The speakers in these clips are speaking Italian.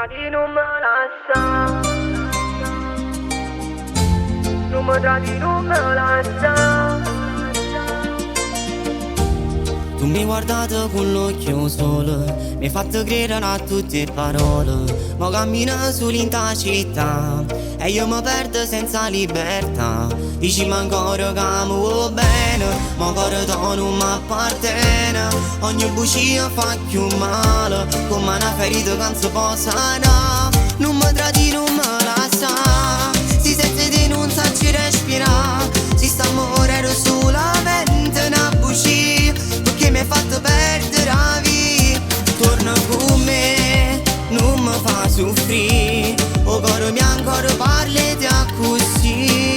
tradi, non me lascia. Non mi tradi, non me lascia. Tu mi hai guardato con l'occhio solo, mi hai fatto credere a tutte parole. Ma cammino sull'inta città e io mi perdo senza libertà. Dici ma ancora che mi vuoi bene, ma ancora tu non mi appartiene. Ogni bugia fa più male, come una ferita che non si può sanare. Non mi tradi, non me lascia, si sente di non saci respirare. Si sta morendo solamente una bugia, perché mi hai fatto perdere la vita. Torna con me, non mi fa soffrire, o cuore mio ancora parli di così.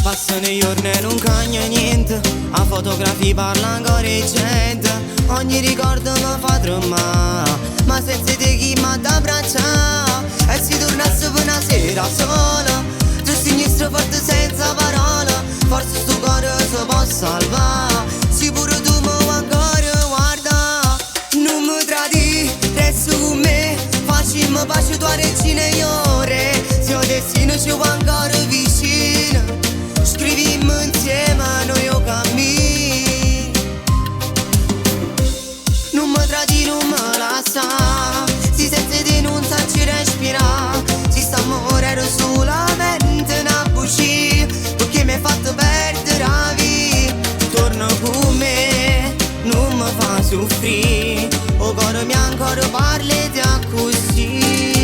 Passano i giorni e non cambia niente, a fotografie parla ancora gente. Ogni ricordo mi fa tremare, ma senza te chi mi da abbracciare. E si tornasse per una sera sola, giù sinistro forte senza parole. Forse sto cuore si può salvare, sicuro tu mi vuoi ancora guarda. Non mi tradi, resto con me, facciamo pace tua regina e io re. Se il destino ci vuoi ancora vicino, scrivimmo insieme noi o cammini. Non mi tradi, non me lascia, si sente di non saci respirare. Si sta morendo solamente una bugia, perché mi hai fatto perdere la vita. Torna con me, non mi fa soffrire, o cuore mio ancora parli di così.